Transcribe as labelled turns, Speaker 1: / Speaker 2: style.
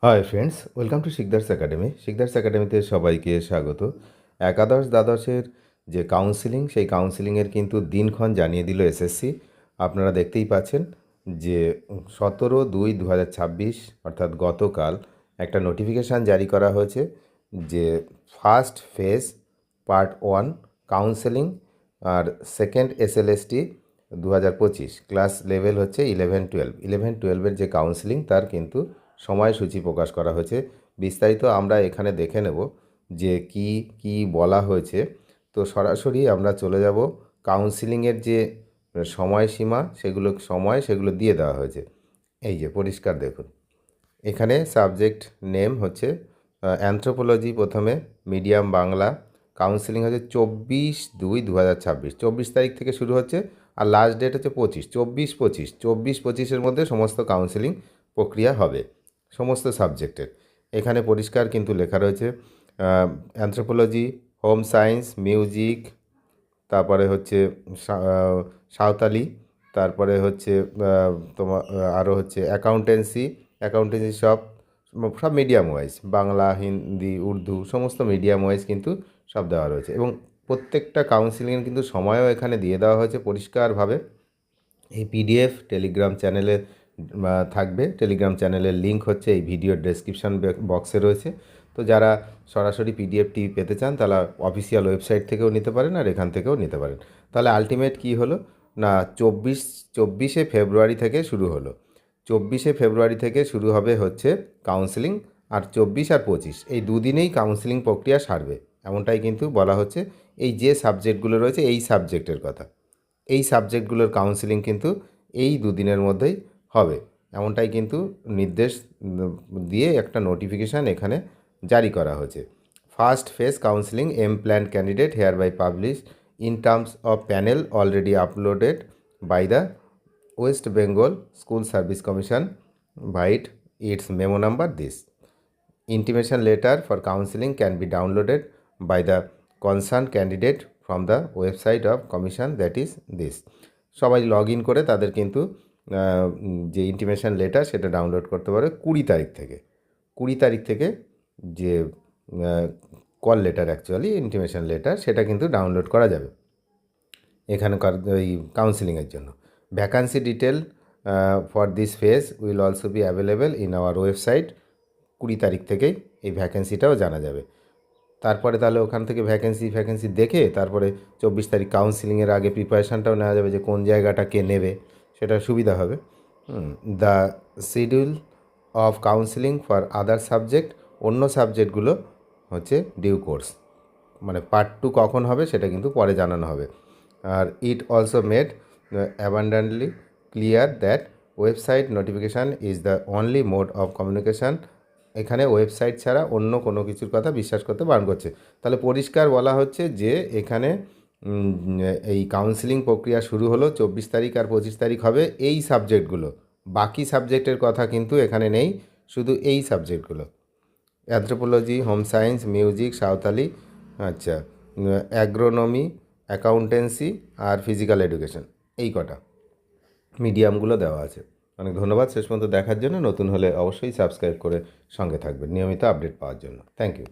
Speaker 1: Hi friends, welcome to Sikdar's academy. Sikdar's একাডেমিতে সবাইকে স্বাগত। একাদশ দ্বাদশের যে কাউন্সিলিং, সেই কাউন্সিলিংয়ের কিন্তু দিনক্ষণ জানিয়ে দিল এসএসসি। আপনারা দেখতেই পাচ্ছেন যে 17/2/2026 অর্থাৎ গতকাল একটা নোটিফিকেশান জারি করা হয়েছে যে ফার্স্ট ফেজ পার্ট 1 কাউন্সেলিং আর সেকেন্ড এসএলএসটি 2025 ক্লাস লেভেল হচ্ছে 11-12 যে কাউন্সিলিং তার কিন্তু সময়সূচি প্রকাশ করা হয়েছে। বিস্তারিত আমরা এখানে দেখে নেব যে কি কি বলা হয়েছে। তো সরাসরি আমরা চলে যাব কাউন্সিলিংয়ের যে সময়সীমা, সেগুলো দিয়ে দেওয়া হয়েছে। এই যে পরিষ্কার দেখুন, এখানে সাবজেক্ট নেম হচ্ছে অ্যানথ্রোপোলজি, প্রথমে মিডিয়াম বাংলা। কাউন্সিলিং হচ্ছে 24/2/2026, 24 তারিখ থেকে শুরু হচ্ছে আর লাস্ট ডেট হচ্ছে 24/25 মধ্যে সমস্ত কাউন্সিলিং প্রক্রিয়া হবে সমস্ত সাবজেক্টের। এখানে পরিষ্কার কিন্তু লেখা রয়েছে অ্যানথ্রোপোলজি, হোম সায়েন্স, মিউজিক, তারপরে হচ্ছে সাঁওতালি, তারপরে হচ্ছে তোমার আরও হচ্ছে অ্যাকাউন্টেন্সি সব মিডিয়াম ওয়াইজ, বাংলা, হিন্দি, উর্দু সমস্ত মিডিয়াম ওয়াইজ কিন্তু সব দেওয়া রয়েছে। এবং প্রত্যেকটা কাউন্সিলিংয়ের কিন্তু সময়ও এখানে দিয়ে দেওয়া হয়েছে পরিষ্কারভাবে। এই পিডিএফ টেলিগ্রাম চ্যানেলে থাকবে। টেলিগ্রাম চ্যানেলের লিঙ্ক হচ্ছে এই ভিডিওর ডেসক্রিপশান বক্সে রয়েছে। তো যারা সরাসরি পিডিএফটি পেতে চান তারা অফিসিয়াল ওয়েবসাইট থেকেও নিতে পারেন আর এখান থেকেও নিতে পারেন। তাহলে আলটিমেট কী হলো না, 24শে ফেব্রুয়ারি থেকে শুরু হলো। 24শে ফেব্রুয়ারি থেকে শুরু হবে হচ্ছে কাউন্সিলিং, আর 24 আর 25 এই দুদিনেই কাউন্সিলিং প্রক্রিয়া সারবে, এমনটাই কিন্তু বলা হচ্ছে। এই যে সাবজেক্টগুলো রয়েছে এই সাবজেক্টের কথা, এই সাবজেক্টগুলোর কাউন্সিলিং কিন্তু এই দুদিনের মধ্যেই হবে, এমনটাই কিন্তু নির্দেশ দিয়ে একটা নোটিফিকেশান এখানে জারি করা হয়েছে। First phase counselling empanel candidate hereby publish in terms of panel already uploaded by the West Bengal school service commission vide its memo number this. Intimation letter for counseling can be downloaded by the concerned candidate from the website of commission, that is this. সবাই log in করে তাদের কিন্তু যে intimation letter সেটা download করতে পারে 20 তারিখ থেকে যে call letter, actually intimation letter, সেটা কিন্তু ডাউনলোড করা যাবে এখানকার এই কাউন্সিলিংয়ের জন্য। Vacancy detail for this phase will also be available in our website. 20 তারিখ থেকেই এই ভ্যাকেন্সিটাও জানা যাবে। তারপরে তাহলে ওখান থেকে ভ্যাকেন্সি দেখে তারপরে 24 তারিখ কাউন্সিলিংয়ের আগে প্রিপারেশানটাও নেওয়া যাবে যে কোন জায়গাটা কে নেবে, সেটা সুবিধা হবে। The schedule of counselling for other subject, অন্য সাবজেক্টগুলো হচ্ছে ডিউ কোর্স, মানে পার্ট 2 কখন হবে সেটা কিন্তু পরে জানানো হবে। আর it also made abundantly clear that website notification is the only mode of communication. এখানে ওয়েবসাইট ছাড়া অন্য কোনো কিছুর কথা বিশ্বাস করতে বারণ করছে। তাহলে পরিষ্কার বলা হচ্ছে যে এখানে এই কাউন্সিলিং প্রক্রিয়া শুরু হলো 24 তারিখ আর 25 তারিখ হবে এই সাবজেক্টগুলো, বাকি সাবজেক্টের কথা কিন্তু এখানে নেই, শুধু এই সাবজেক্টগুলো anthropology, home science, music, Santali, আচ্ছা, অ্যাগ্রোনমি, অ্যাকাউন্টেন্সি আর ফিজিক্যাল এডুকেশন, এই কটা মিডিয়ামগুলো দেওয়া আছে। অনেক ধন্যবাদ শেষ পর্যন্ত দেখার জন্য। নতুন হলে অবশ্যই সাবস্ক্রাইব করে সঙ্গে থাকবেন নিয়মিত আপডেট পাওয়ার জন্য। Thank you.